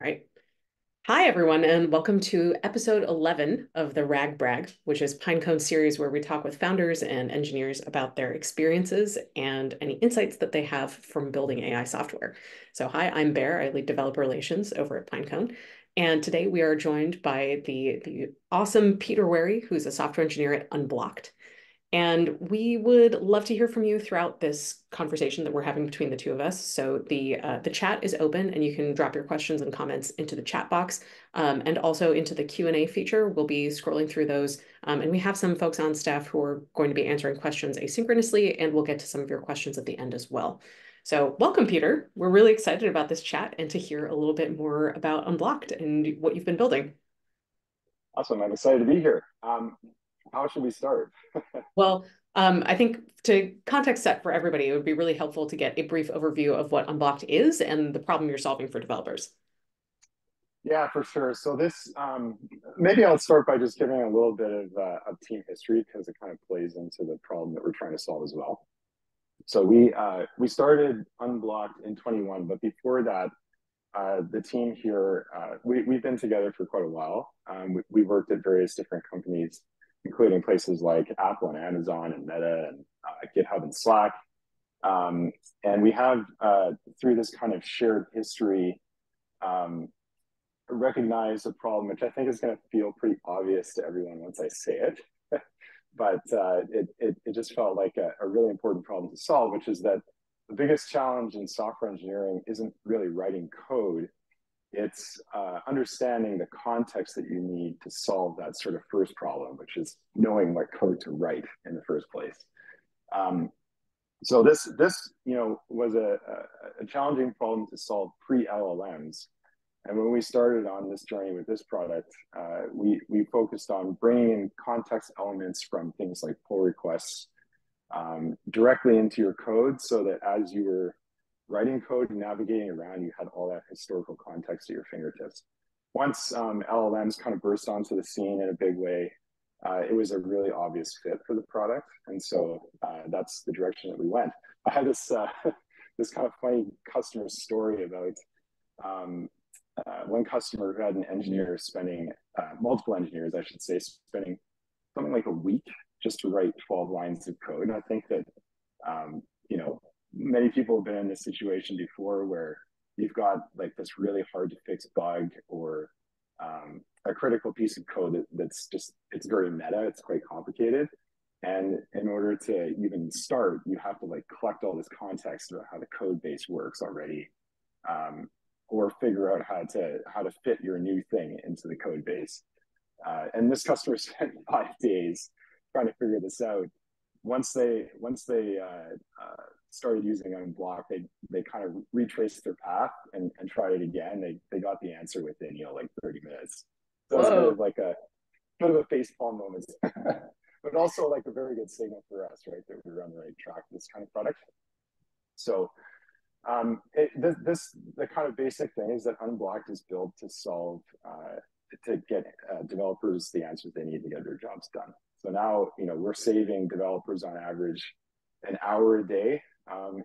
Right. Hi, everyone, and welcome to episode 11 of the RAG Brag, which is Pinecone series where we talk with founders and engineers about their experiences and any insights that they have from building AI software. So, hi, I'm Bear. I lead developer relations over at Pinecone. And today we are joined by the awesome Peter Wary, who's a software engineer at Unblocked. And we would love to hear from you throughout this conversation that we're having between the two of us. So the chat is open, and you can drop your questions and comments into the chat box, and also into the Q&A feature. We'll be scrolling through those, and we have some folks on staff who are going to be answering questions asynchronously, and we'll get to some of your questions at the end as well. So welcome, Peter. We're really excited about this chat and to hear a little bit more about Unblocked and what you've been building. Awesome. I'm excited to be here. How should we start? Well, I think to context set for everybody, it would be really helpful to get a brief overview of what Unblocked is and the problem you're solving for developers. Yeah, for sure. So maybe I'll start by just giving a little bit of team history because it kind of plays into the problem that we're trying to solve as well. So we started Unblocked in 21, but before that, the team here, we've been together for quite a while. We worked at various different companies, including places like Apple and Amazon and Meta and GitHub and Slack. And we have, through this kind of shared history, um, recognized a problem, which I think is going to feel pretty obvious to everyone once I say it. But it just felt like a really important problem to solve, which is that the biggest challenge in software engineering isn't really writing code. It's understanding the context that you need to solve that sort of first problem, which is knowing what code to write in the first place. Um, so this was a challenging problem to solve pre LLMs. And when we started on this journey with this product, we focused on bringing in context elements from things like pull requests directly into your code, so that as you were writing code and navigating around, you had all that historical context at your fingertips. Once LLMs kind of burst onto the scene in a big way, it was a really obvious fit for the product, and so that's the direction that we went. I had this this kind of funny customer story about um, one customer who had an engineer spending multiple engineers, I should say, spending something like a week just to write 12 lines of code. And I think that um, you know many people have been in this situation before where you've got like this really hard to fix bug or a critical piece of code that's just it's very meta, it's quite complicated, and in order to even start you have to like collect all this context about how the code base works already, um, or figure out how to fit your new thing into the code base. And this customer spent 5 days trying to figure this out. Once they started using Unblock, they kind of retraced their path and tried it again. They got the answer within like 30 minutes. So it was a bit of Whoa. like a bit of a face palm moment, but also like a very good signal for us, right, that we were on the right track with this kind of product. So the kind of basic thing is that Unblocked is built to solve to get developers the answers they need to get their jobs done. So now we're saving developers on average an hour a day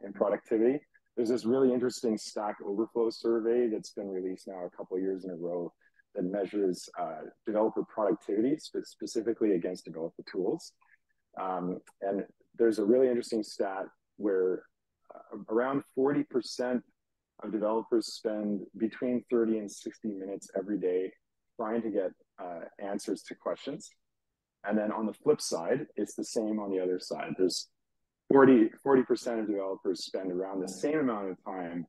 in productivity. There's this really interesting Stack Overflow survey that's been released now a couple of years in a row that measures developer productivity specifically against developer tools. And there's a really interesting stat where around 40% of developers spend between 30 and 60 minutes every day trying to get answers to questions. And then on the flip side, it's the same on the other side. There's 40% of developers spend around the same amount of time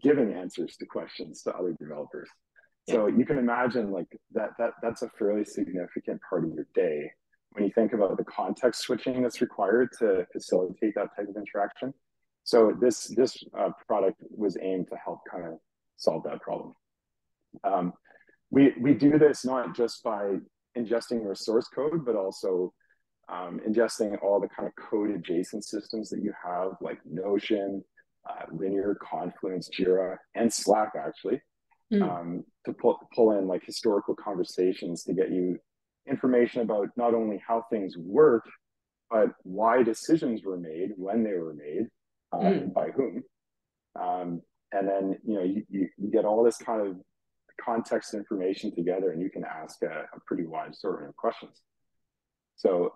giving answers to questions to other developers. Yeah. So you can imagine like that's a fairly significant part of your day when you think about the context switching that's required to facilitate that type of interaction. So this product was aimed to help kind of solve that problem. Um, we do this not just by ingesting your source code, but also ingesting all the kind of code adjacent systems that you have, like Notion, Linear, Confluence, Jira, and Slack, actually, Mm. to pull in like historical conversations to get you information about not only how things work, but why decisions were made, when they were made, Mm. and by whom. And then you get all this kind of context information together, and you can ask a pretty wide assortment of questions. So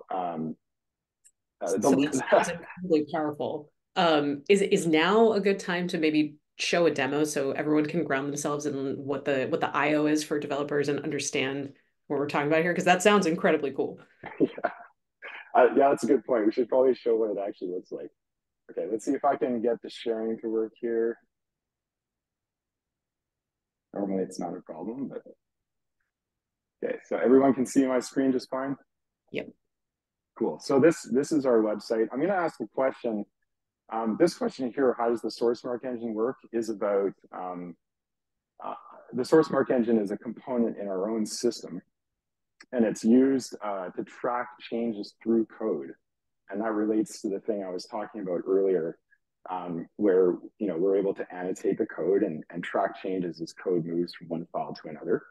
So this sounds incredibly powerful. Is now a good time to maybe show a demo so everyone can ground themselves in what the IO is for developers and understand what we're talking about here? Because that sounds incredibly cool. yeah, yeah, that's a good point. We should probably show what it actually looks like. Okay, let's see if I can get the sharing to work here. Normally it's not a problem, but okay, so everyone can see my screen just fine? Yep. Cool. So this is our website. I'm going to ask a question. This question here, how does the SourceMark engine work, is about the SourceMark engine is a component in our own system, and it's used to track changes through code. And that relates to the thing I was talking about earlier, where we're able to annotate the code and track changes as code moves from one file to another.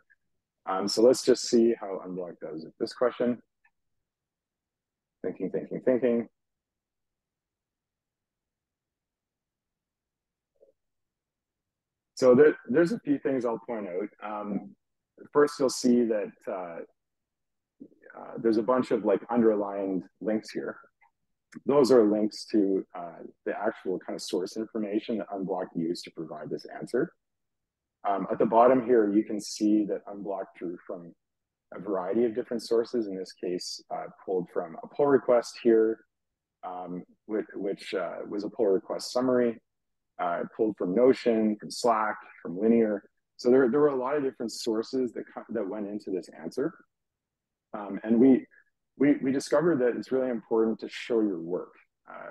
So let's just see how Unblock does with this question. Thinking. So there's a few things I'll point out. First, you'll see that there's a bunch of like underlined links here. Those are links to the actual kind of source information that Unblock used to provide this answer. At the bottom here, you can see that Unblock drew from a variety of different sources. In this case, pulled from a pull request here, which was a pull request summary. Pulled from Notion, from Slack, from Linear. So there were a lot of different sources that went into this answer. And we discovered that it's really important to show your work.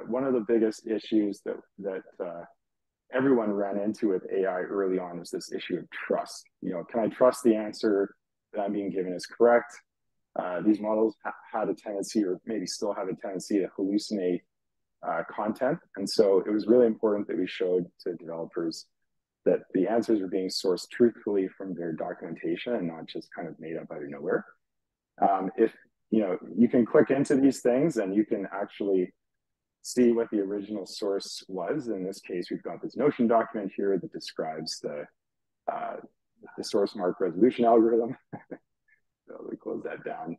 One of the biggest issues that everyone ran into with AI early on is this issue of trust. Can I trust the answer that I'm being given is correct? These models had a tendency, or maybe still have a tendency, to hallucinate content. And so it was really important that we showed to developers that the answers are being sourced truthfully from their documentation and not just kind of made up out of nowhere. If you can click into these things and you can actually see what the original source was. In this case, we've got this Notion document here that describes the SourceMark resolution algorithm. So let me close that down.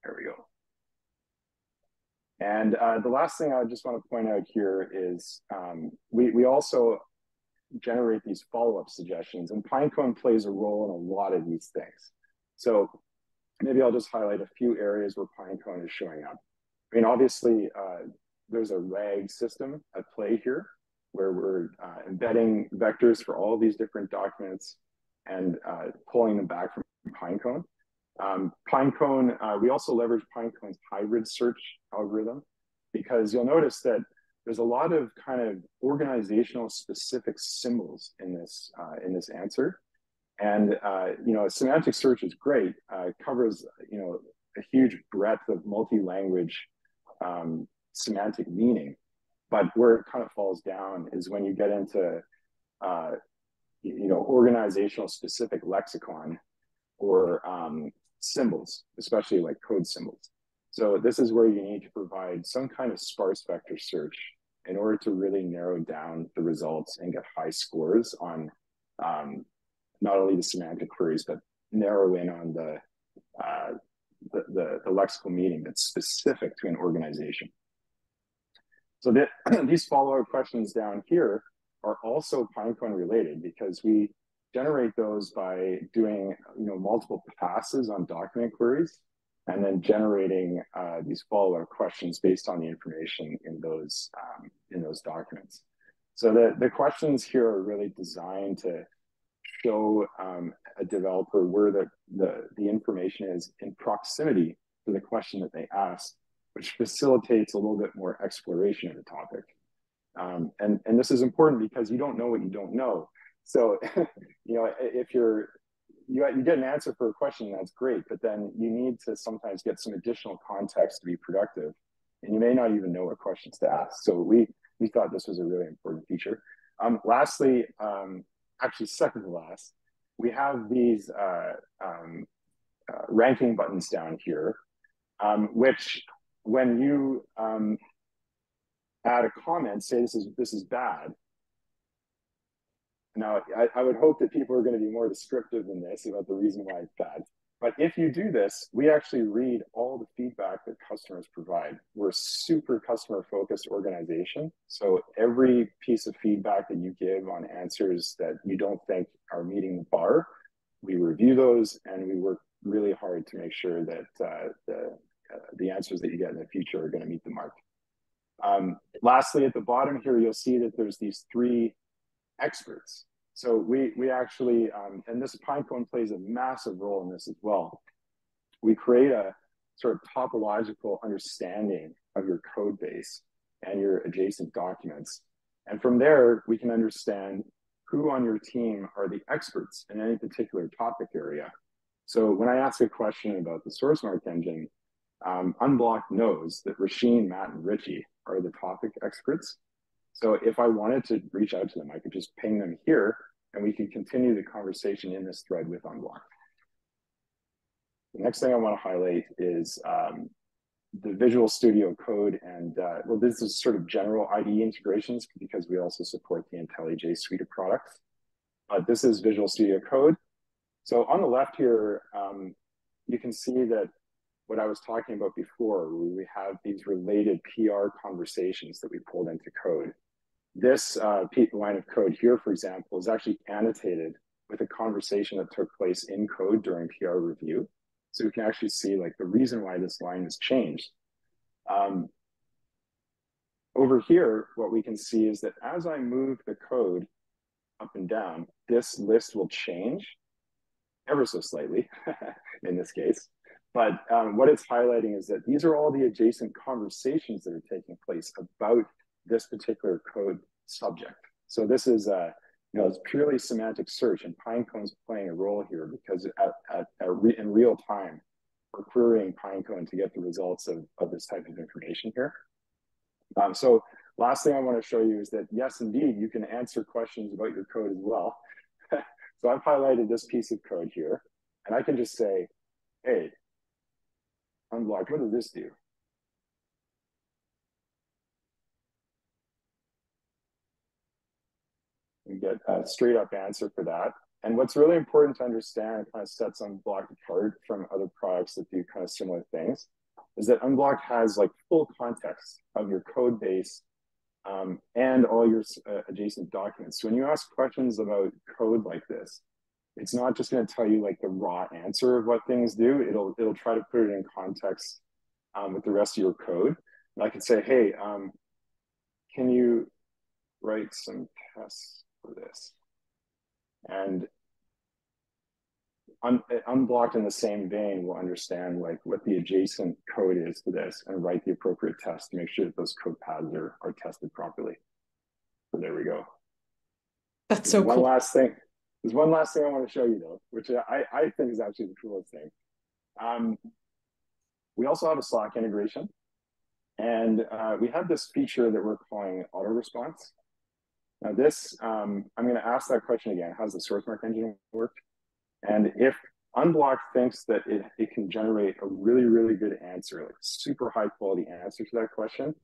There we go. And the last thing I just want to point out here is we also generate these follow-up suggestions, and Pinecone plays a role in a lot of these things. So maybe I'll just highlight a few areas where Pinecone is showing up. I mean, obviously, there's a RAG system at play here, where we're embedding vectors for all of these different documents and pulling them back from Pinecone. Pinecone, we also leverage Pinecone's hybrid search algorithm, because you'll notice that there's a lot of kind of organizational specific symbols in this answer. And semantic search is great, covers a huge breadth of multi-language semantic meaning. But where it kind of falls down is when you get into organizational specific lexicon or symbols, especially like code symbols. So this is where you need to provide some kind of sparse vector search in order to really narrow down the results and get high scores on not only the semantic queries, but narrow in on the lexical meaning that's specific to an organization. So these follow-up questions down here are also Pinecone related, because we generate those by doing multiple passes on document queries, and then generating these follow-up questions based on the information in those documents. So the questions here are really designed to show a developer where the information is in proximity to the question that they asked, which facilitates a little bit more exploration of the topic. And this is important because you don't know what you don't know. So, if you get an answer for a question, that's great, but then you need to sometimes get some additional context to be productive, and you may not even know what questions to ask. So we thought this was a really important feature. Lastly, actually second to last, we have these ranking buttons down here, which when you add a comment, say this is bad, Now, I would hope that people are going to be more descriptive than this about the reason why it's bad. But if you do this, we actually read all the feedback that customers provide. We're a super customer focused organization. So every piece of feedback that you give on answers that you don't think are meeting the bar, we review those and we work really hard to make sure that the answers that you get in the future are going to meet the mark. Lastly, at the bottom here, you'll see that there's these three experts. So we actually, and this Pinecone plays a massive role in this as well. We create a sort of topological understanding of your code base and your adjacent documents. And from there, we can understand who on your team are the experts in any particular topic area. So when I ask a question about the SourceMark engine, Unblock knows that Rasheen, Matt, and Richie are the topic experts. So if I wanted to reach out to them, I could just ping them here and we can continue the conversation in this thread with Unblock. The next thing I want to highlight is the Visual Studio Code. And well, this is sort of general IDE integrations because we also support the IntelliJ suite of products. This is Visual Studio Code. So on the left here, you can see that what I was talking about before, we have these related PR conversations that we pulled into code. This line of code here, for example, is actually annotated with a conversation that took place in code during PR review. So we can actually see like the reason why this line has changed. Over here, what we can see is that as I move the code up and down, this list will change ever so slightly in this case. But what it's highlighting is that these are all the adjacent conversations that are taking place about this particular code subject. So this is, it's purely semantic search, and Pinecone's playing a role here because in real time, we're querying Pinecone to get the results of this type of information here. So last thing I want to show you is that, yes, indeed, you can answer questions about your code as well. So I've highlighted this piece of code here, and I can just say, hey, Unblock, what does this do? You get a straight up answer for that. And what's really important to understand and kind of sets Unblock apart from other products that do kind of similar things is that Unblock has like full context of your code base and all your adjacent documents. So when you ask questions about code like this, it's not just going to tell you like the raw answer of what things do. It'll try to put it in context with the rest of your code. And I can say, hey, can you write some tests for this? And Unblocked in the same vein will understand like what the adjacent code is to this and write the appropriate test to make sure that those code paths are tested properly. So there we go. That's so cool. There's one last thing I want to show you though, which I think is actually the coolest thing. We also have a Slack integration, and we have this feature that we're calling auto response. Now this, I'm going to ask that question again. How's the SourceMark engine work? And if Unblock thinks that it can generate a really, really good answer, like super high quality answer to that question,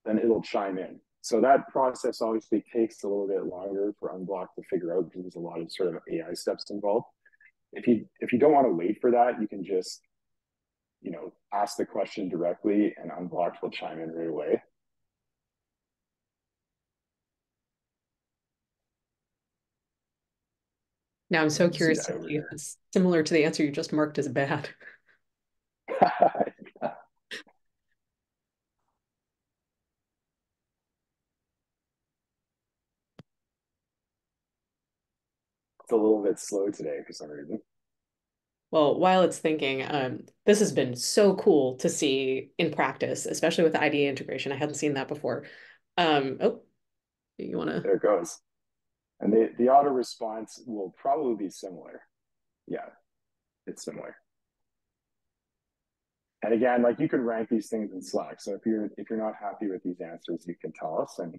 then it'll chime in. So that process obviously takes a little bit longer for Unblock to figure out because there's a lot of sort of AI steps involved. If you don't want to wait for that, you can just, ask the question directly and Unblock will chime in right away. Now I'm so curious to see if it's similar to the answer you just marked as bad. It's a little bit slow today for some reason. Well, while it's thinking, this has been so cool to see in practice, especially with the IDE integration. I hadn't seen that before. Oh, you want to? There it goes. And the auto response will probably be similar. Yeah, it's similar. And again, like you can rank these things in Slack. So if you're not happy with these answers, you can tell us, and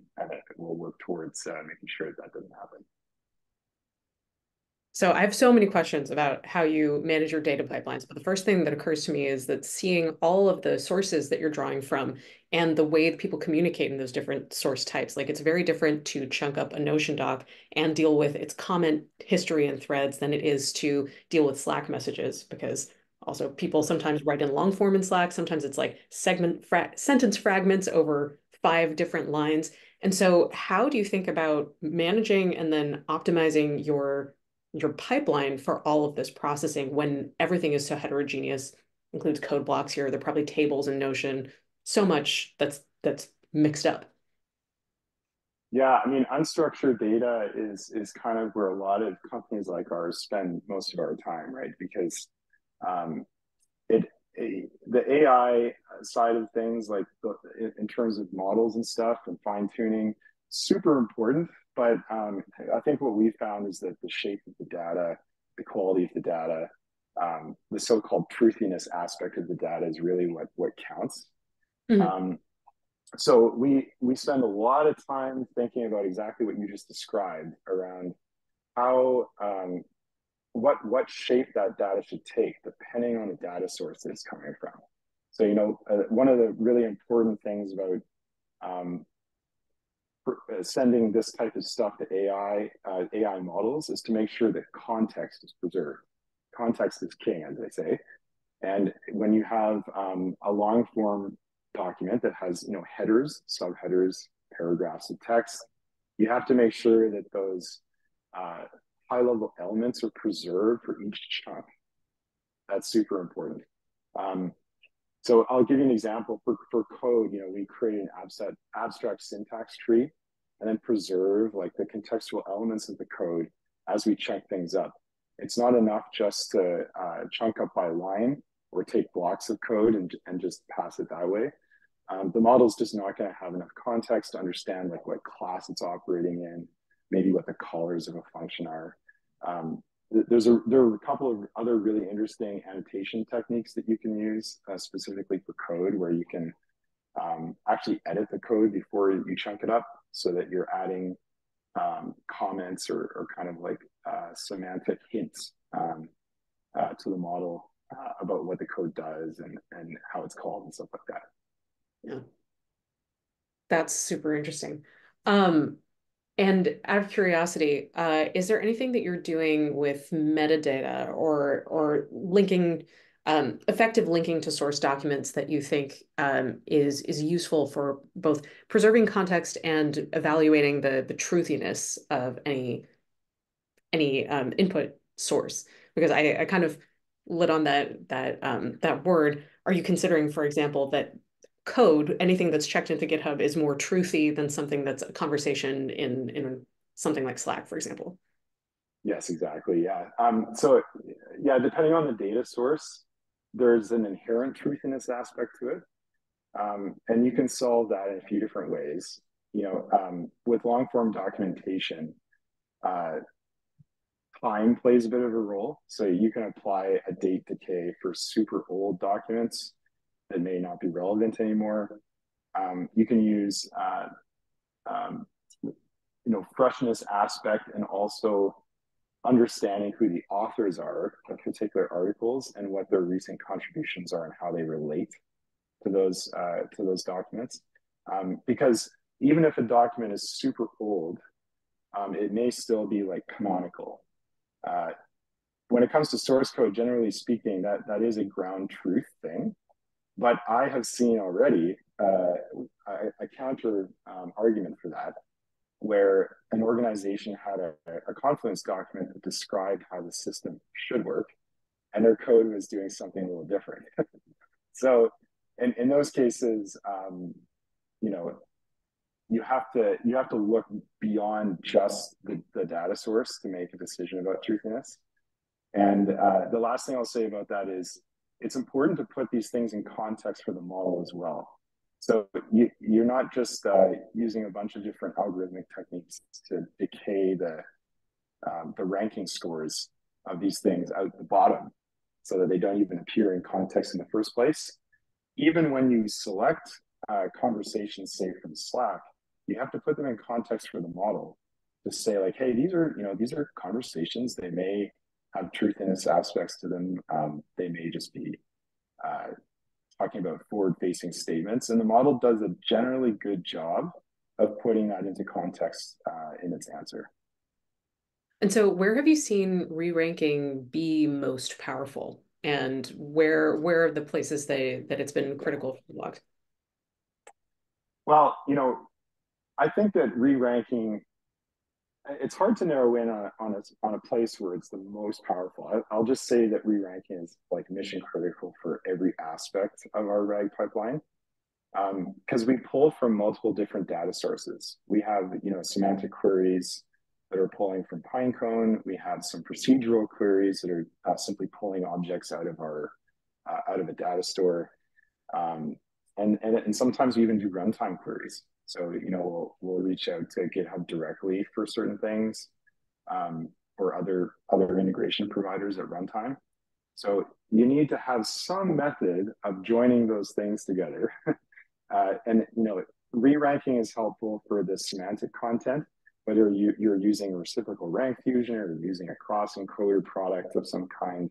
we'll work towards making sure that doesn't happen. So I have so many questions about how you manage your data pipelines, but the first thing that occurs to me is that seeing all of the sources that you're drawing from and the way that people communicate in those different source types, like it's very different to chunk up a Notion doc and deal with its comment history and threads than it is to deal with Slack messages, because also people sometimes write in long form in Slack. Sometimes it's like sentence fragments over 5 different lines. And so how do you think about managing and then optimizing your pipeline for all of this processing when everything is so heterogeneous, includes code blocks here, there are probably tables in Notion, so much that's mixed up. Yeah, I mean, unstructured data is kind of where a lot of companies like ours spend most of our time, right? Because um, it the AI side of things, like in terms of models and stuff and fine tuning, super important. But I think what we found is that the shape of the data, the quality of the data, the so-called truthiness aspect of the data is really what counts. Mhm. Um, so we spend a lot of time thinking about exactly what you just described around how what shape that data should take depending on the data source that it's coming from. So one of the really important things about um, sending this type of stuff to AI models is to make sure that context is preserved. Context is king, as they say. And when you have a long form document that has headers, subheaders, paragraphs of text, you have to make sure that those uh, high level elements are preserved for each chunk. That's super important. Um, so I'll give you an example for code. We create an abstract syntax tree and then preserve like the contextual elements of the code as we chunk things up. It's not enough just to chunk up by line or take blocks of code and just pass it that way. The model's just not going to have enough context to understand like what class it's operating in, maybe what the callers of a function are. Um, there are a couple of other really interesting annotation techniques that you can use specifically for code, where you can actually edit the code before you chunk it up, so that you're adding comments or kind of like semantic hints to the model about what the code does and how it's called and stuff like that. Yeah, that's super interesting. Um, And out of curiosity, is there anything that you're doing with metadata or linking effective linking to source documents that you think is useful for both preserving context and evaluating the truthiness of any input source? Because I kind of lit on that word. Are you considering, for example, that code, anything that's checked into GitHub is more truthy than something that's a conversation in something like Slack, for example? Yes, exactly. Yeah. So yeah, depending on the data source, there's an inherent truthiness aspect to it. And you can solve that in a few different ways. With long form documentation, uh, time plays a bit of a role. So you can apply a date decay for super old documents that may not be relevant anymore. You can use um, freshness aspect and also understanding who the authors are of particular articles and what their recent contributions are and how they relate to those documents. Because even if a document is super old, it may still be like canonical. Uh, when it comes to source code, generally speaking, that is a ground truth thing. But I have seen already a counter argument for that, where an organization had a Confluence document that described how the system should work, and their code was doing something a little different. So, in those cases, you know, you have to look beyond just the data source to make a decision about truthiness. And the last thing I'll say about that is it's important to put these things in context for the model as well. So you're not just using a bunch of different algorithmic techniques to decay the ranking scores of these things out the bottom so that they don't even appear in context in the first place. Even when you select conversations, say from Slack, you have to put them in context for the model. to say like, hey, these are conversations. They may have truthiness aspects to them. They may just be uh, talking about forward-facing statements, and the model does a generally good job of putting that into context in its answer. And so where have you seen re-ranking be most powerful? And where are the places that it's been Yeah. critical for the blog? Well, I think that re-ranking, it's hard to narrow in on a place where it's the most powerful. I'll just say that re-ranking is like mission critical for every aspect of our RAG pipeline, because we pull from multiple different data sources. We have, semantic queries that are pulling from Pinecone. We have some procedural queries that are simply pulling objects out of a data store. Um, and sometimes we even do runtime queries. So, we'll reach out to GitHub directly for certain things, or other integration providers at runtime. So you need to have some method of joining those things together. And re-ranking is helpful for the semantic content, whether you're using reciprocal rank fusion or using a cross encoder product of some kind.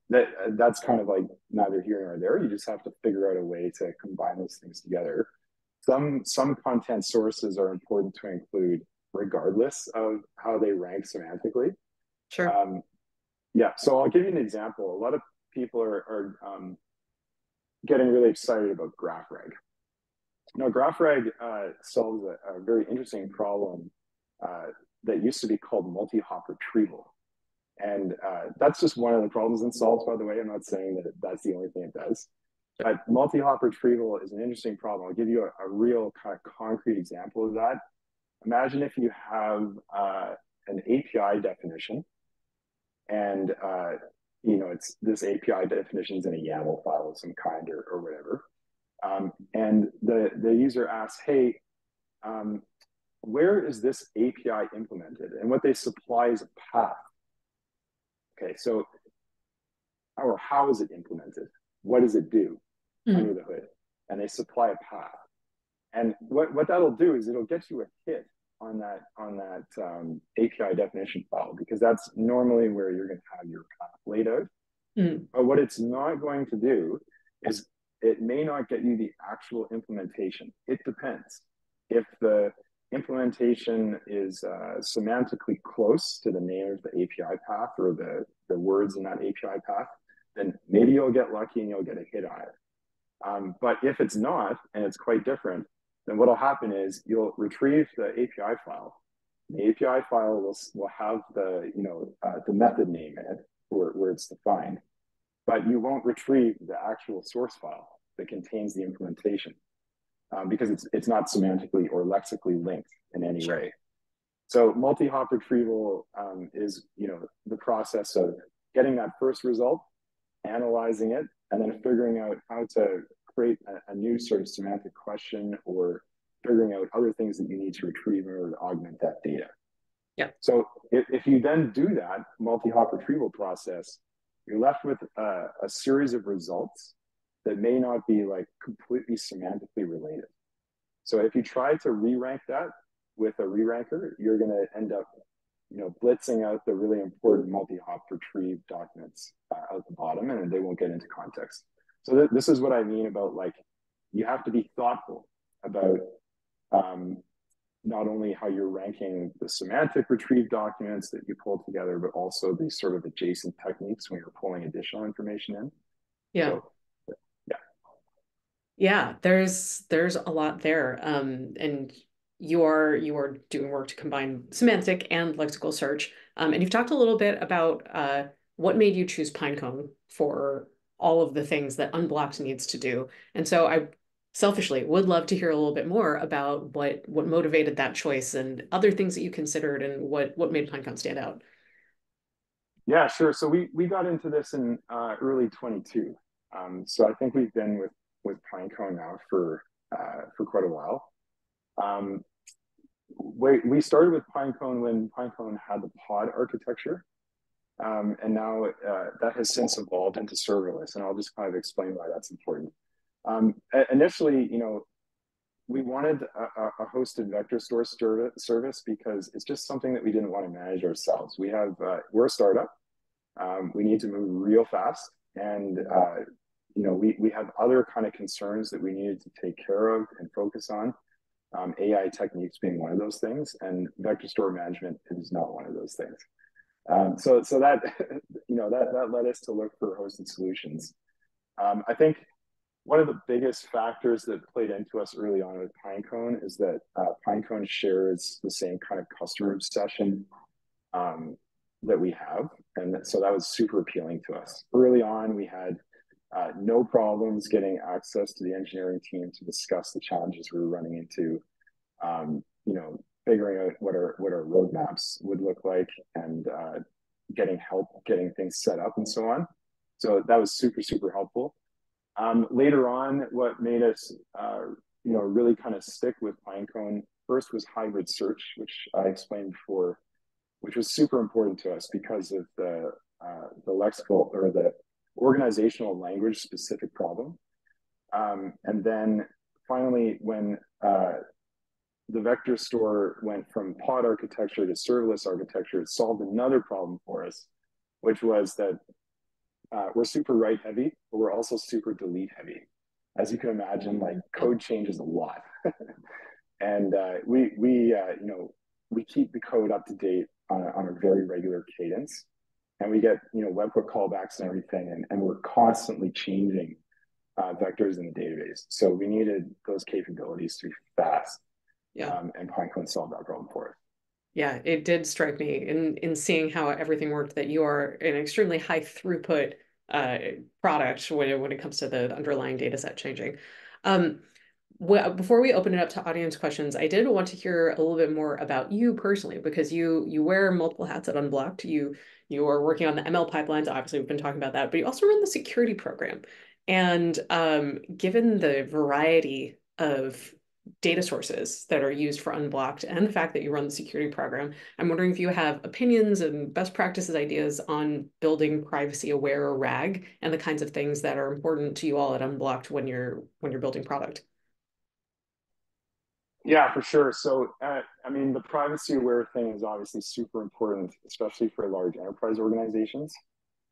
That's kind of like neither here nor there. You just have to figure out a way to combine those things together. Some content sources are important to include regardless of how they rank semantically. Sure. Yeah, so I'll give you an example. A lot of people are getting really excited about GraphRag. Now, GraphRag solves a very interesting problem that used to be called multi-hop retrieval. And that's just one of the problems it solves, by the way. I'm not saying that that's the only thing it does. But multi-hop retrieval is an interesting problem. I'll give you a real kind of concrete example of that. Imagine if you have an API definition, and it's this API definition is in a YAML file of some kind or whatever. And the user asks, hey, where is this API implemented? And what they supply is a path. Okay, so or how is it implemented? What does it do under the hood? And they supply a path. And what that'll do is it'll get you a hit on that API definition file, because that's normally where you're going to have your path laid out. But what it's not going to do is it may not get you the actual implementation. It depends. If the implementation is semantically close to the name of the API path or the words in that API path, then maybe you'll get lucky and you'll get a hit on it. But if it's not, and it's quite different, then what'll happen is you'll retrieve the API file. The API file will have the method name in it where it's defined, but you won't retrieve the actual source file that contains the implementation, because it's not semantically or lexically linked in any way. So multi-hop retrieval is the process of getting that first result, analyzing it, and then figuring out how to create a new sort of semantic question, or figuring out other things that you need to retrieve in order to augment that data. Yeah. So if you then do that multi-hop retrieval process, you're left with a series of results that may not be like completely semantically related. So if you try to re-rank that with a re-ranker, you're going to end up, blitzing out the really important multi-hop retrieve documents out the bottom, and they won't get into context. So this is what I mean about, like, you have to be thoughtful about not only how you're ranking the semantic retrieve documents that you pull together, but also these sort of adjacent techniques when you're pulling additional information in. Yeah. So, yeah. Yeah, there's a lot there. And you are doing work to combine semantic and lexical search. And you've talked a little bit about what made you choose Pinecone for all of the things that Unblocked needs to do. And so I selfishly would love to hear a little bit more about what motivated that choice and other things that you considered and what made Pinecone stand out. Yeah, sure. So we got into this in early 22. So I think we've been with Pinecone now for quite a while. We started with Pinecone when Pinecone had the pod architecture, and now that has since evolved into serverless. And I'll just kind of explain why that's important. Initially, we wanted a hosted vector store service because it's just something that we didn't want to manage ourselves. We're a startup. We need to move real fast, and we have other kind of concerns that we needed to take care of and focus on. AI techniques being one of those things, and vector store management is not one of those things. So that that led us to look for hosted solutions. I think one of the biggest factors that played into us early on with Pinecone is that Pinecone shares the same kind of customer obsession that we have. And so that was super appealing to us. Early on, we had no problems getting access to the engineering team to discuss the challenges we were running into, figuring out what our roadmaps would look like, and getting help, getting things set up and so on. So that was super, super helpful. Later on, what made us, really kind of stick with Pinecone first was hybrid search, which I explained before, which was super important to us because of the lexical or the organizational language specific problem. And then finally, when the vector store went from pod architecture to serverless architecture, it solved another problem for us, which was that we're super write heavy, but we're also super delete heavy. As you can imagine, like code changes a lot, and we keep the code up to date on a very regular cadence, and we get webhook callbacks and everything, and we're constantly changing vectors in the database. So we needed those capabilities to be fast. Yeah. And Pinecone solved that problem for us. Yeah, it did strike me in seeing how everything worked that you are an extremely high throughput product when it comes to the underlying data set changing. Before we open it up to audience questions, I did want to hear a little bit more about you personally, because you wear multiple hats at Unblocked. You are working on the ML pipelines. Obviously, we've been talking about that, but you also run the security program. And given the variety of data sources that are used for Unblocked and the fact that you run the security program, I'm wondering if you have opinions and best practices ideas on building privacy aware RAG and the kinds of things that are important to you all at Unblocked when you're building product. Yeah, for sure. So, the privacy aware thing is obviously super important, especially for large enterprise organizations.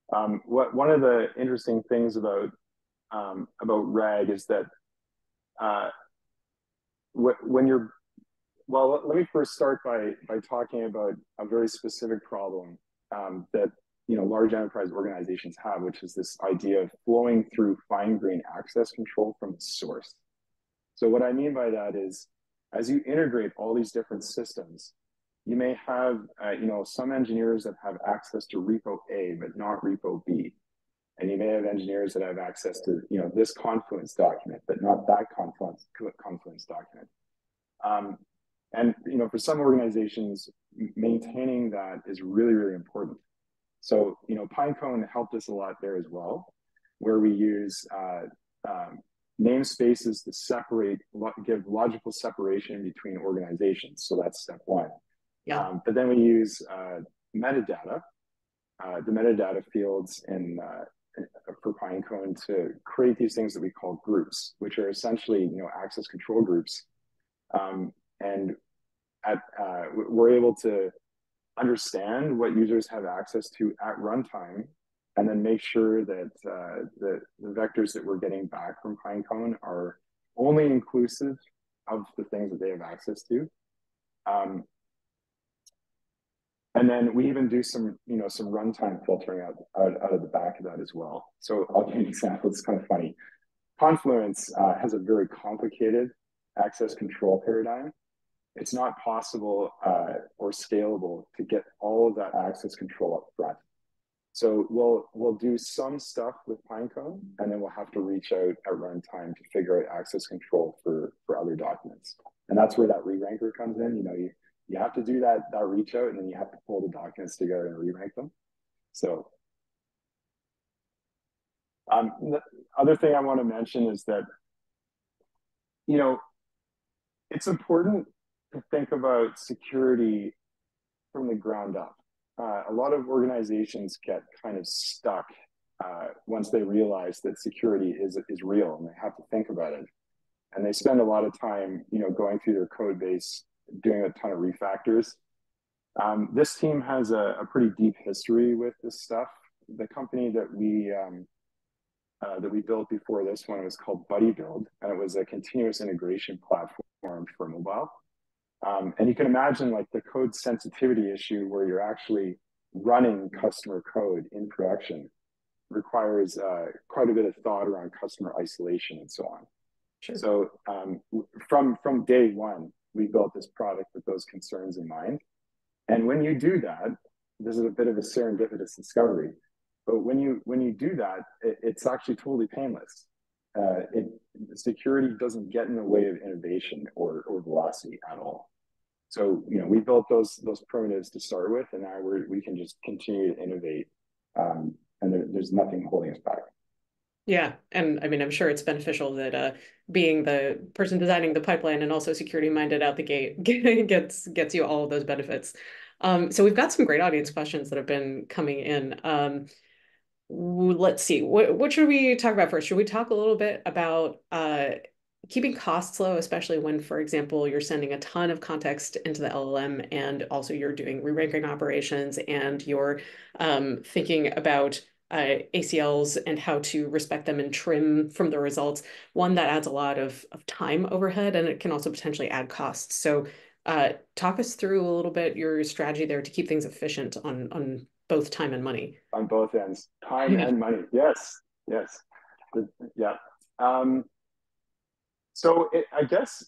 One of the interesting things about RAG is that when you're let me first start by talking about a very specific problem that large enterprise organizations have, which is this idea of flowing through fine-grained access control from the source. So what I mean by that is, as you integrate all these different systems, you may have some engineers that have access to repo A but not repo B, and you may have engineers that have access to this Confluence document but not that Confluence document. And for some organizations, maintaining that is really, really important. So Pinecone helped us a lot there as well, where we use namespaces to give logical separation between organizations. So that's step one. Yeah. But then we use metadata, the metadata fields for Pinecone to create these things that we call groups, which are essentially access control groups. And we're able to understand what users have access to at runtime, and then make sure that the vectors that we're getting back from Pinecone are only inclusive of the things that they have access to. And then we even do some runtime filtering out of the back of that as well. So I'll give you an example. It's kind of funny. Confluence has a very complicated access control paradigm. It's not possible or scalable to get all of that access control up front. So we'll do some stuff with Pinecone, and then we'll have to reach out at runtime to figure out access control for other documents. And that's where that re-ranker comes in. You have to do that reach out, and then you have to pull the documents together and re-rank them. So the other thing I want to mention is that it's important to think about security from the ground up. A lot of organizations get kind of stuck once they realize that security is real, and they have to think about it. and they spend a lot of time, going through their code base, doing a ton of refactors. This team has a pretty deep history with this stuff. The company that we built before this one was called Buddy Build, and it was a continuous integration platform for mobile. And you can imagine like the code sensitivity issue where you're actually running customer code in production requires quite a bit of thought around customer isolation and so on. Sure. So from day one, we built this product with those concerns in mind. And when you do that, this is a bit of a serendipitous discovery. But when you do that, it's actually totally painless. Security doesn't get in the way of innovation or velocity at all. So we built those primitives to start with, and now we can just continue to innovate, and there's nothing holding us back. Yeah, and I mean, I'm sure it's beneficial that being the person designing the pipeline and also security minded out the gate gets you all of those benefits. So we've got some great audience questions that have been coming in. Let's see, what should we talk about first? Should we talk a little bit about keeping costs low, especially when, for example, you're sending a ton of context into the LLM and also you're doing re-ranking operations and you're thinking about ACLs and how to respect them and trim from the results? One, that adds a lot of time overhead, and it can also potentially add costs. So talk us through a little bit your strategy there to keep things efficient on both time and money. On both ends, time and money. Yes, yes, yeah. So I guess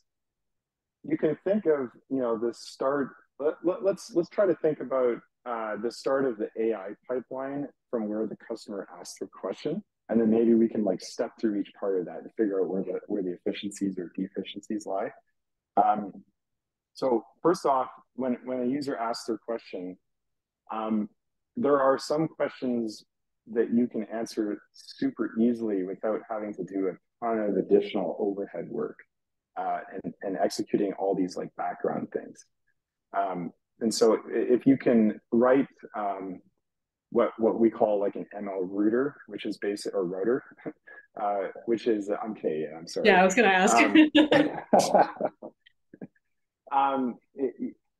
you can think of the start. Let's try to think about the start of the AI pipeline from where the customer asks the question, and then maybe we can like step through each part of that and figure out where the efficiencies or deficiencies lie. So first off, when a user asks their question, there are some questions that you can answer super easily without having to do a ton of additional overhead work and executing all these like background things. And so if you can write what we call like an ML router, which is basic, or router, which is I'm kidding. I'm sorry. Yeah, I was going to ask.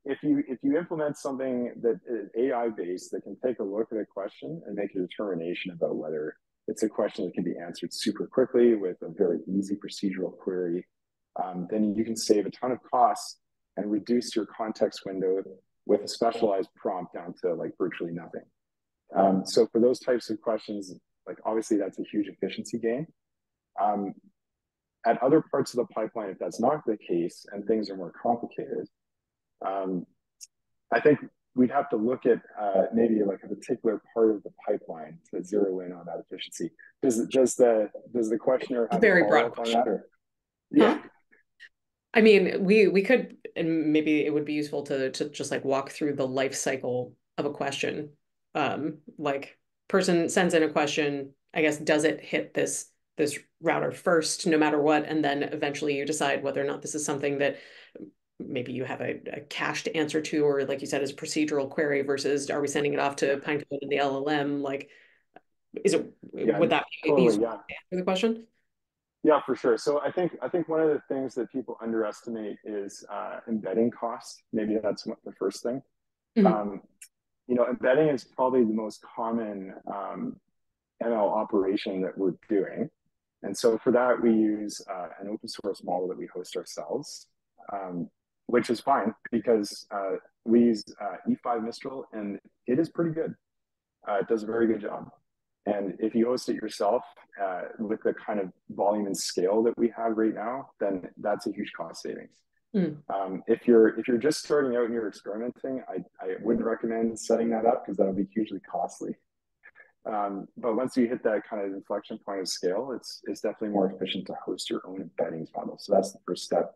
If you implement something that is AI based that can take a look at a question and make a determination about whether it's a question that can be answered super quickly with a very easy procedural query, then you can save a ton of costs and reduce your context window with a specialized prompt down to like virtually nothing. So for those types of questions, like obviously that's a huge efficiency gain. At other parts of the pipeline, if that's not the case and things are more complicated, I think we'd have to look at maybe like a particular part of the pipeline to zero in on that efficiency. Does the questioner have very a follow-up on that? Or? Yeah. Huh? I mean, we could, and maybe it would be useful to just like walk through the life cycle of a question. Like person sends in a question, I guess, does it hit this router first, no matter what, and then eventually you decide whether or not this is something that maybe you have a cached answer to, or like you said, is a procedural query versus are we sending it off to Pinecone and the LLM? Like, would that be totally, useful to answer the question? Yeah, for sure. So I think one of the things that people underestimate is embedding costs. Maybe that's the first thing. Mm-hmm. Embedding is probably the most common ML operation that we're doing. And so for that, we use an open source model that we host ourselves, which is fine because we use E5 Mistral and it is pretty good. It does a very good job. And if you host it yourself with the kind of volume and scale that we have right now, then that's a huge cost savings. Mm. If you're just starting out and you're experimenting, I wouldn't recommend setting that up because that'll be hugely costly. But once you hit that kind of inflection point of scale, it's definitely more efficient to host your own embeddings model. So that's the first step.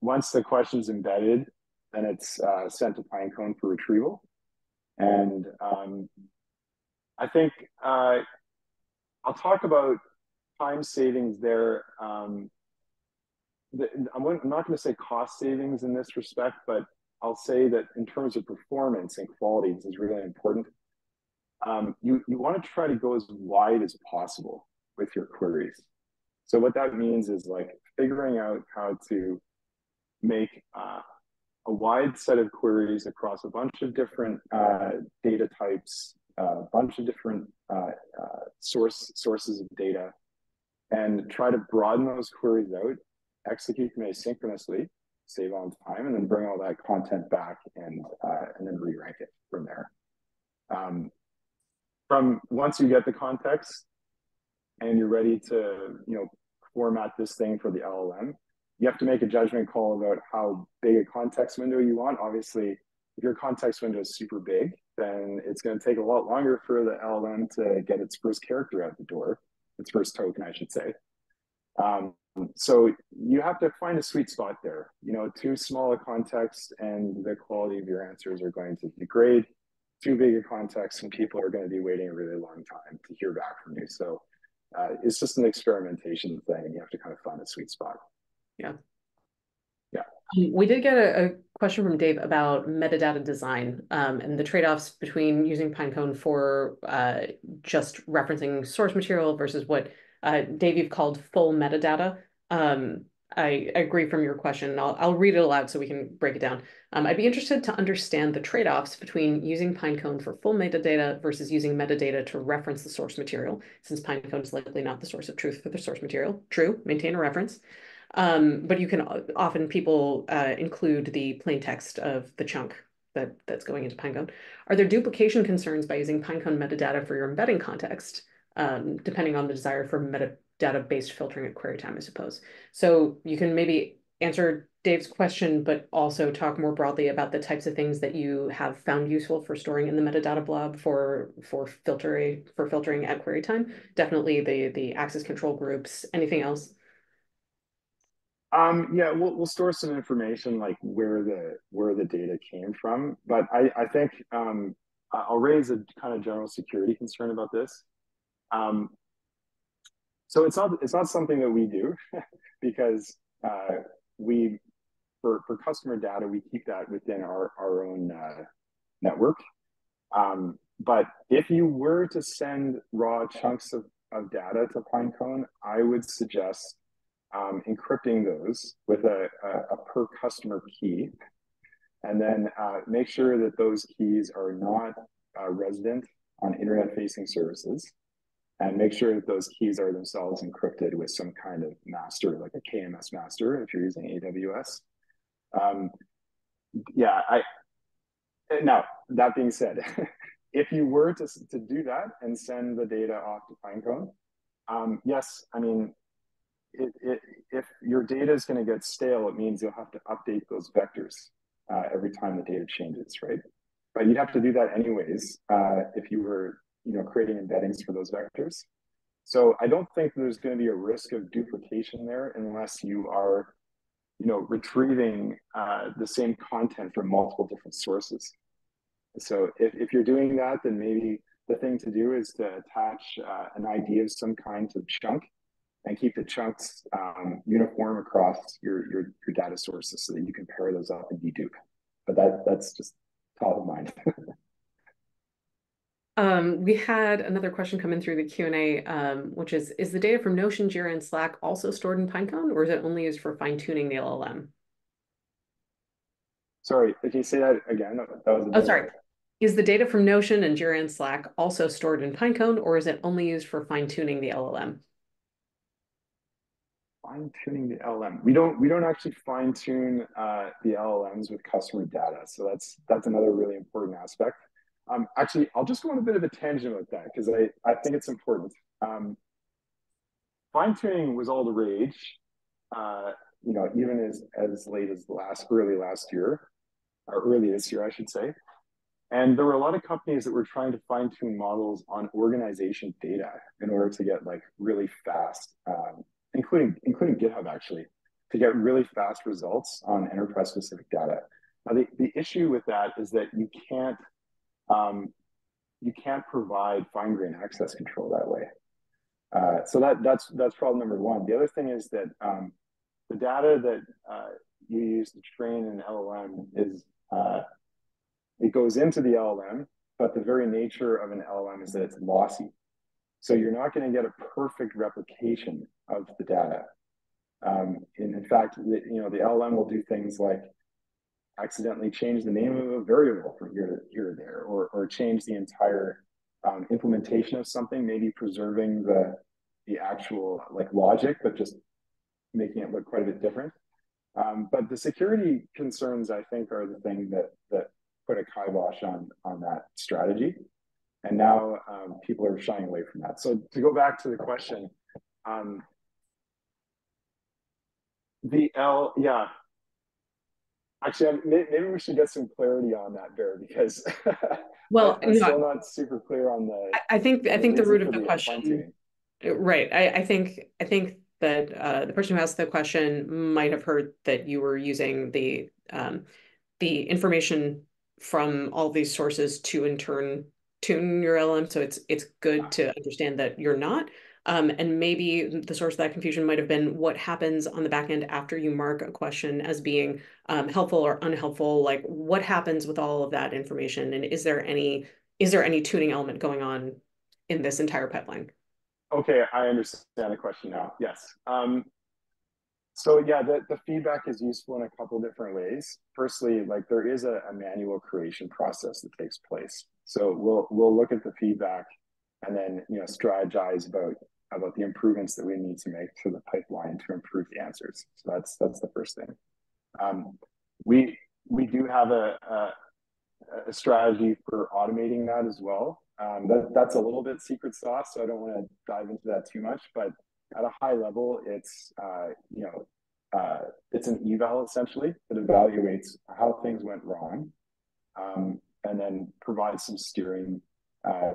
Once the question's embedded, then it's sent to Pinecone for retrieval. And I think I'll talk about time savings there. I'm not going to say cost savings in this respect, but I'll say that in terms of performance and quality, this is really important. You want to try to go as wide as possible with your queries. So what that means is like figuring out how to make a wide set of queries across a bunch of different data types, a bunch of different sources of data, and try to broaden those queries out, execute them asynchronously, save on time, and then bring all that content back and then re-rank it from there. From once you get the context and you're ready to format this thing for the LLM, you have to make a judgment call about how big a context window you want. Obviously, if your context window is super big, then it's going to take a lot longer for the LLM to get its first character out the door, its first token, I should say. So you have to find a sweet spot there. Too small a context and the quality of your answers are going to degrade. Too big a context and people are going to be waiting a really long time to hear back from you. So it's just an experimentation thing. You have to kind of find a sweet spot. Yeah. Yeah. We did get a question from Dave about metadata design and the trade-offs between using Pinecone for just referencing source material versus what Dave, you've called full metadata. I agree from your question. I'll read it aloud so we can break it down. I'd be interested to understand the trade-offs between using Pinecone for full metadata versus using metadata to reference the source material, since Pinecone is likely not the source of truth for the source material. True, maintain a reference. But you can often people include the plain text of the chunk that's going into Pinecone. Are there duplication concerns by using Pinecone metadata for your embedding context, depending on the desire for metadata-based filtering at query time, I suppose? So you can maybe answer Dave's question, but also talk more broadly about the types of things that you have found useful for storing in the metadata blob for filtering at query time. Definitely the access control groups. Anything else? Yeah, we'll store some information like where the data came from, but I think I'll raise a kind of general security concern about this. So it's not something that we do because we for customer data we keep that within our own network. But if you were to send raw chunks of data to Pinecone, I would suggest encrypting those with a per customer key, and then make sure that those keys are not resident on internet-facing services, and make sure that those keys are themselves encrypted with some kind of master, like a KMS master, if you're using AWS. Yeah, now that being said, if you were to do that and send the data off to Pinecone, yes, I mean, if your data is going to get stale, it means you'll have to update those vectors every time the data changes, right? But you'd have to do that anyways if you were, creating embeddings for those vectors. So I don't think there's going to be a risk of duplication there unless you are, retrieving the same content from multiple different sources. So if you're doing that, then maybe the thing to do is to attach an ID of some kind to the chunk and keep the chunks uniform across your data sources so that you can pair those up and dedupe. But that's just top of mind. We had another question come in through the Q&A, which is the data from Notion, Jira, and Slack also stored in Pinecone, or is it only used for fine-tuning the LLM? Sorry, can you say that again? That was sorry. Is the data from Notion and Jira and Slack also stored in Pinecone, or is it only used for fine-tuning the LLM? Fine-tuning the LLM. We don't actually fine-tune the LLMs with customer data. So that's another really important aspect. Actually, I'll just go on a bit of a tangent about that because I think it's important. Fine-tuning was all the rage, even as late as early this year, I should say. And there were a lot of companies that were trying to fine-tune models on organization data in order to get like really fast, including GitHub actually, to get really fast results on enterprise-specific data. Now the issue with that is that you can't provide fine-grained access control that way. So that's problem number one. The other thing is that the data that you use to train an LLM is it goes into the LLM, but the very nature of an LLM is that it's lossy. So you're not going to get a perfect replication of the data. In fact, the LLM will do things like accidentally change the name of a variable from here to there, or change the entire implementation of something, maybe preserving the actual like logic, but just making it look quite a bit different. But the security concerns, I think, are the thing that put a kibosh on that strategy. And now people are shying away from that. So to go back to the question, yeah. Actually, maybe we should get some clarity on that, Bear, because Well, I'm still not super clear on I the think the reason root of for the the fine question, tuning. right. I think that the person who asked the question might have heard that you were using the information from all these sources to in turn tune your LM. So it's good to understand that you're not. And maybe the source of that confusion might have been what happens on the back end after you mark a question as being helpful or unhelpful. Like what happens with all of that information, and is there any tuning element going on in this entire pipeline? Okay, I understand the question now. Yes. So yeah, the feedback is useful in a couple different ways. Firstly, like there is a manual creation process that takes place. So we'll look at the feedback and then strategize about the improvements that we need to make to the pipeline to improve the answers. So that's the first thing. We we do have a strategy for automating that as well. That's a little bit secret sauce, so I don't want to dive into that too much. But at a high level, it's an eval essentially that evaluates how things went wrong, and then provides some steering uh,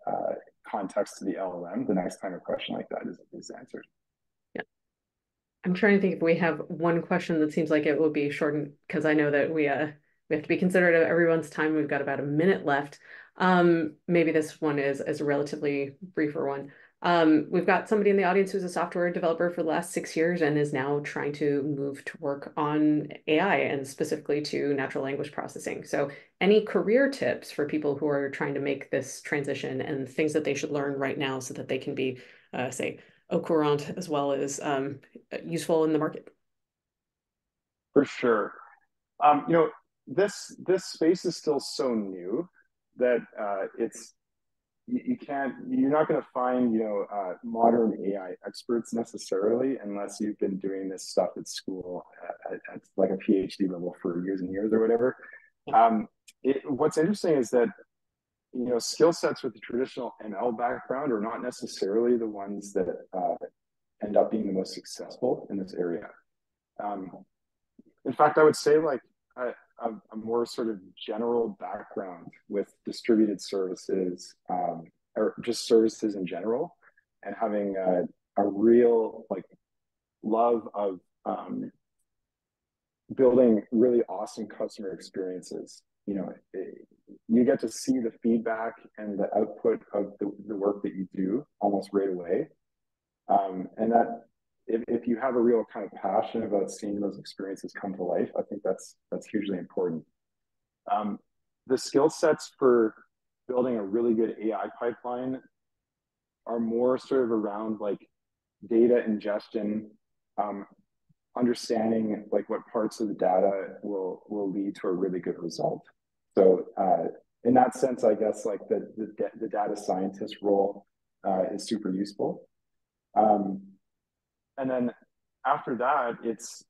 uh, context to the LLM the next time a question like that is answered. Yeah. I'm trying to think if we have one question that seems like it will be shortened because I know that we have to be considerate of everyone's time. We've got about a minute left. Maybe this one is a relatively briefer one. We've got somebody in the audience who's a software developer for the last 6 years and is now trying to move to work on AI and specifically to natural language processing. So, any career tips for people who are trying to make this transition and things that they should learn right now so that they can be, say, au courant as well as useful in the market? For sure. This space is still so new that you're not going to find modern AI experts necessarily unless you've been doing this stuff at school at like a PhD level for years and years or whatever. What's interesting is that skill sets with the traditional ML background are not necessarily the ones that end up being the most successful in this area. Um, in fact, I would say like a more sort of general background with distributed services, or just services in general, and having a real like love of building really awesome customer experiences. You get to see the feedback and the output of the work that you do almost right away. And that if you have a real kind of passion about seeing those experiences come to life, I think that's hugely important. Um, the skill sets for building a really good AI pipeline are more sort of around like data ingestion, um, understanding like what parts of the data will lead to a really good result. So in that sense, I guess like the data scientist role is super useful. Um, and then after that, it's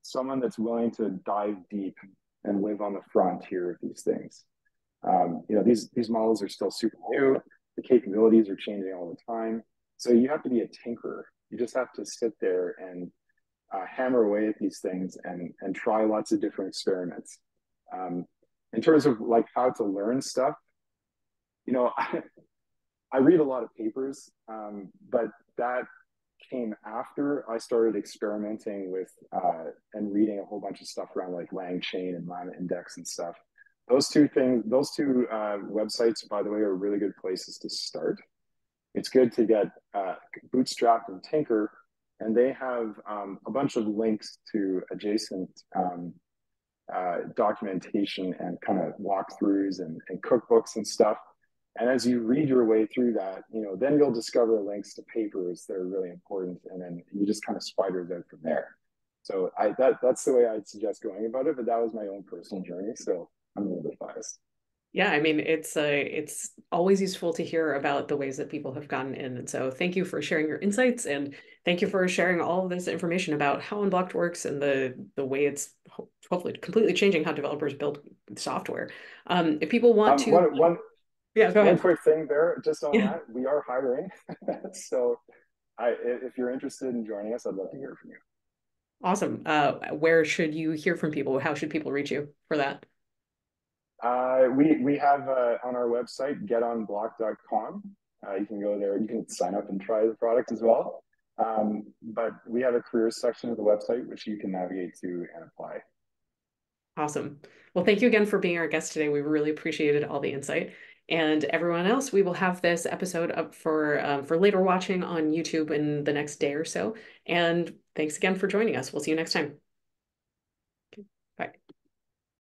someone that's willing to dive deep and live on the frontier of these things. These models are still super new. The capabilities are changing all the time. So you have to be a tinkerer. You just have to sit there and hammer away at these things and try lots of different experiments. In terms of like how to learn stuff, I read a lot of papers, but that came after I started experimenting with and reading a whole bunch of stuff around like LangChain and Llama Index and stuff. Those two websites, by the way, are really good places to start. It's good to get Bootstrap and Tinker, and they have a bunch of links to adjacent documentation and kind of walkthroughs and cookbooks and stuff And as you read your way through that, then you'll discover links to papers that are really important, and then you just kind of spider it out from there. So that's the way I'd suggest going about it. But that was my own personal journey, so I'm a little bit biased. Yeah, I mean, it's always useful to hear about the ways that people have gotten in. And so thank you for sharing your insights, and thank you for sharing all of this information about how Unblocked works and the way it's hopefully completely changing how developers build software. If people want Um, to, one one yeah, go one ahead. quick thing there, just on Yeah, that, we are hiring. So if you're interested in joining us, I'd love to hear from you. awesome. Where should you hear from people? How should people reach you for that? We have on our website getonblock.com. You can go there. You can sign up and try the product as well. But we have a careers section of the website which you can navigate to and apply. Awesome. Well, thank you again for being our guest today. We really appreciated all the insight. And everyone else, we will have this episode up for later watching on YouTube in the next day or so. And thanks again for joining us. We'll see you next time.